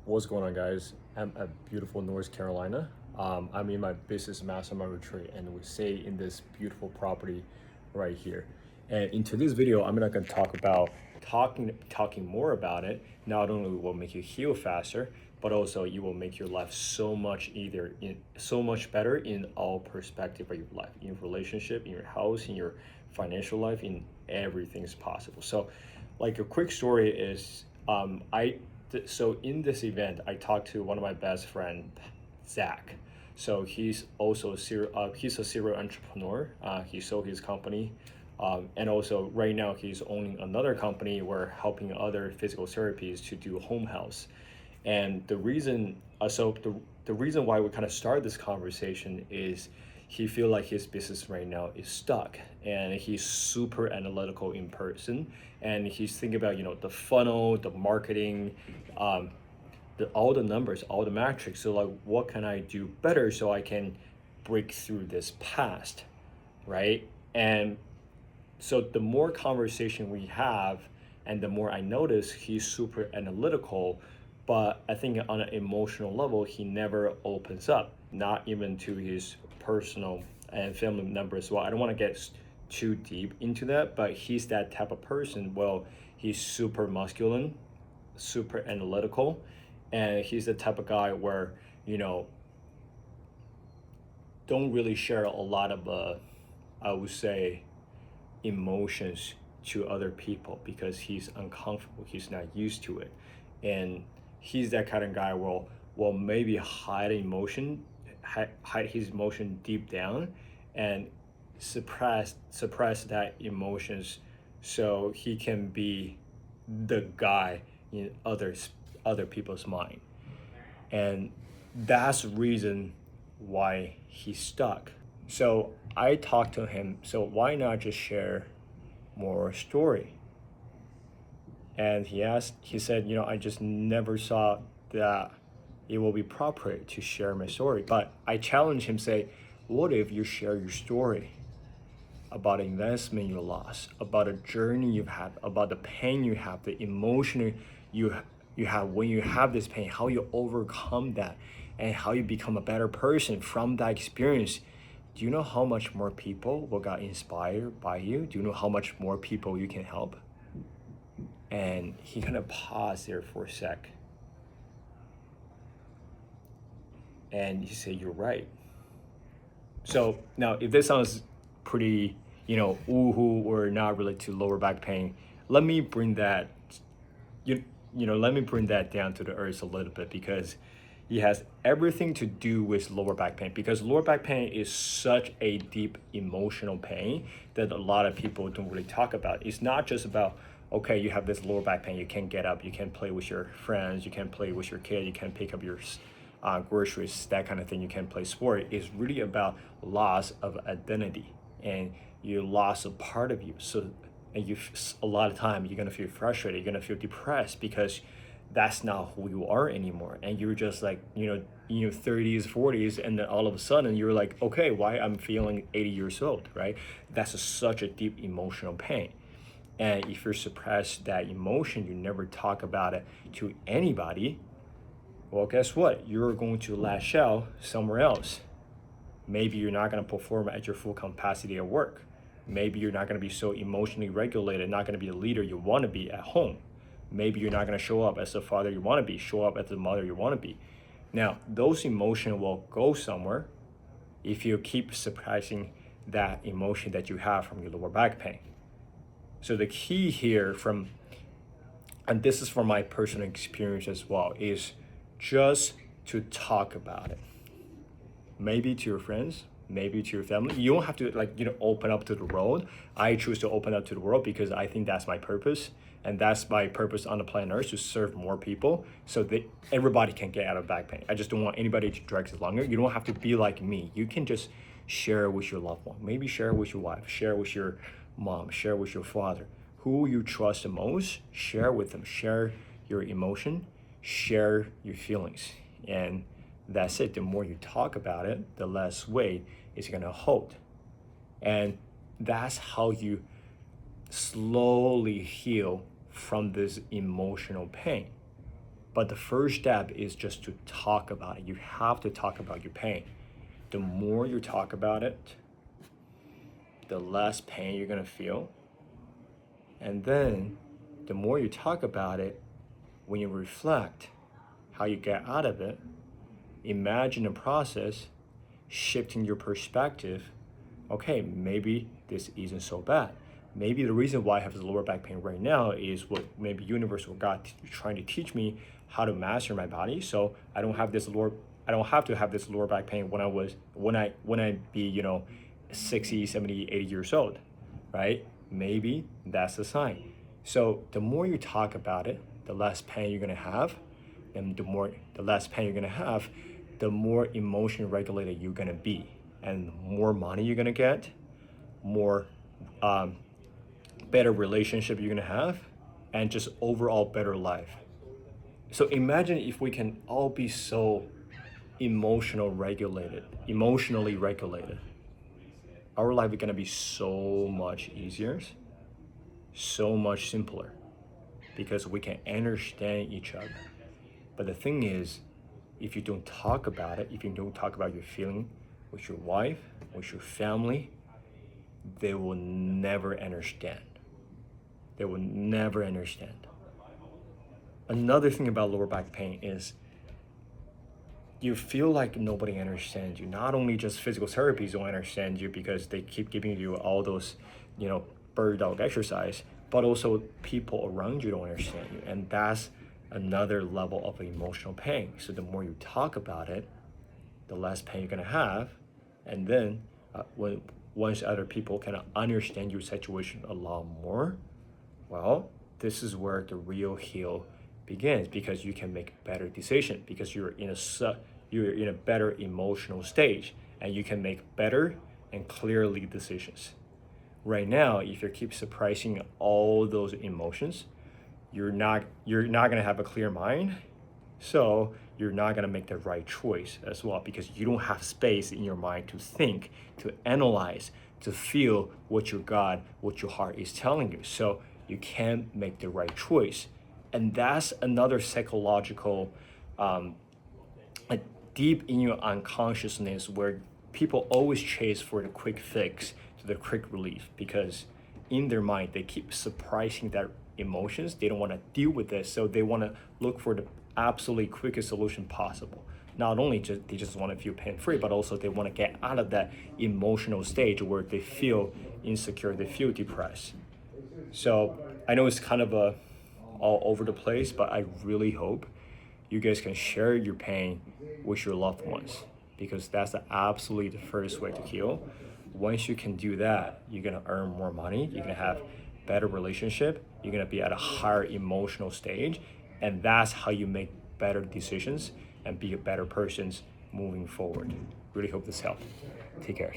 What's going on, guys? I'm at beautiful North Carolina. I'm in my business mastermind retreat, and we stay in this beautiful property right here. And in today's video, I'm not going to talk about talking more about it. Not only will make you heal faster, but also it will make your life so much so much better in all perspective of your life, in your relationship, in your house, in your financial life, in everything is possible. So, like a quick story is, so in this event, I talked to one of my best friend, Zach. So he's a serial entrepreneur. He sold his company, and also right now he's owning another company. We're helping other physical therapies to do home health. And the reason why we kind of started this conversation is he feel like his business right now is stuck, and he's super analytical in person, and he's thinking about the funnel, the marketing, all the numbers, all the metrics. So like, what can I do better so I can break through this past, right? And so the more conversation we have, and the more I notice he's super analytical, but I think on an emotional level he never opens up, not even to his personal and family members as well. I don't want to get too deep into that, but he's that type of person. Well, he's super masculine, super analytical, and he's the type of guy where you know don't really share a lot of I would say emotions to other people because he's uncomfortable, he's not used to it. And he's that kind of guy will maybe hide his emotion deep down, and suppress that emotions so he can be the guy in other people's mind. And that's the reason why he's stuck. So I talked to him, so why not just share more story? And he said, I just never saw that it will be appropriate to share my story. But I challenged him, say, what if you share your story about investment you lost, about a journey you've had, about the pain you have, the emotion you you have when you have this pain, how you overcome that, and how you become a better person from that experience. Do you know how much more people will get inspired by you? Do you know how much more people you can help? And he kind of paused there for a sec. And he said, you're right. So now if this sounds pretty, woohoo or not related to lower back pain, let me bring that, let me bring that down to the earth a little bit, because it has everything to do with lower back pain, because lower back pain is such a deep emotional pain that a lot of people don't really talk about. It's not just about, okay, you have this lower back pain, you can't get up, you can't play with your friends, you can't play with your kid, you can't pick up your groceries, that kind of thing, you can't play sport. It's really about loss of identity, and you lost a part of you. So, and a lot of time you're gonna feel frustrated, you're gonna feel depressed, because that's not who you are anymore, and you're just like 30s 40s, and then all of a sudden you're like, okay, why I'm feeling 80 years old, right? That's such a deep emotional pain. And if you suppress that emotion, you never talk about it to anybody, well, guess what? You're going to lash out somewhere else. Maybe you're not going to perform at your full capacity at work. Maybe you're not going to be so emotionally regulated, not going to be the leader you want to be at home. Maybe you're not going to show up as the father you want to be, show up as the mother you want to be. Now, those emotions will go somewhere if you keep suppressing that emotion that you have from your lower back pain. So the key here and this is from my personal experience as well, is just to talk about it. Maybe to your friends, maybe to your family. You don't have to open up to the world. I choose to open up to the world because I think that's my purpose, and that's my purpose on the planet Earth, to serve more people so that everybody can get out of back pain. I just don't want anybody to drag it longer. You don't have to be like me. You can just share with your loved one. Maybe share with your wife, share with your mom, share with your father. Who you trust the most, share with them. Share your emotion, share your feelings, and that's it. The more you talk about it, the less weight it's gonna hold. And that's how you slowly heal from this emotional pain. But the first step is just to talk about it. You have to talk about your pain. The more you talk about it, the less pain you're gonna feel. And then the more you talk about it, when you reflect how you get out of it, imagine the process, shifting your perspective. Okay, maybe this isn't so bad. Maybe the reason why I have the lower back pain right now is what maybe universe or God trying to teach me how to master my body. So I don't have to have this lower back pain when I be 60, 70, 80 years old, right? Maybe that's the sign. So the more you talk about it, the less pain you're gonna have, and the less pain you're gonna have, the more emotion regulated you're gonna be, and the more money you're gonna get, more better relationship you're gonna have, and just overall better life. So imagine if we can all be so emotionally regulated. Our life is gonna be so much easier, so much simpler, because we can understand each other. But the thing is, if you don't talk about it, if you don't talk about your feeling with your wife, with your family, they will never understand. They will never understand. Another thing about lower back pain is you feel like nobody understands you. Not only just physical therapies don't understand you because they keep giving you all those, bird dog exercise, but also people around you don't understand you. And that's another level of emotional pain. So the more you talk about it, the less pain you're gonna have. And then once other people can understand your situation a lot more, well, this is where the real heal begins, because you can make better decisions, because you're in a better emotional stage, and you can make better and clearly decisions. Right now, if you keep suppressing all those emotions, you're not gonna have a clear mind, so you're not gonna make the right choice as well, because you don't have space in your mind to think, to analyze, to feel what your God, what your heart is telling you. So you can't make the right choice. And that's another psychological, deep in your unconsciousness, where people always chase for the quick fix, to the quick relief, because in their mind they keep suppressing their emotions. They don't want to deal with this, so they want to look for the absolutely quickest solution possible. Not only they just want to feel pain-free, but also they want to get out of that emotional stage where they feel insecure, they feel depressed. So I know it's kind of all over the place, but I really hope you guys can share your pain with your loved ones, because that's absolutely the first way to heal. Once you can do that, you're gonna earn more money, you're gonna have better relationship, you're gonna be at a higher emotional stage, and that's how you make better decisions and be a better person moving forward. Really hope this helped. Take care.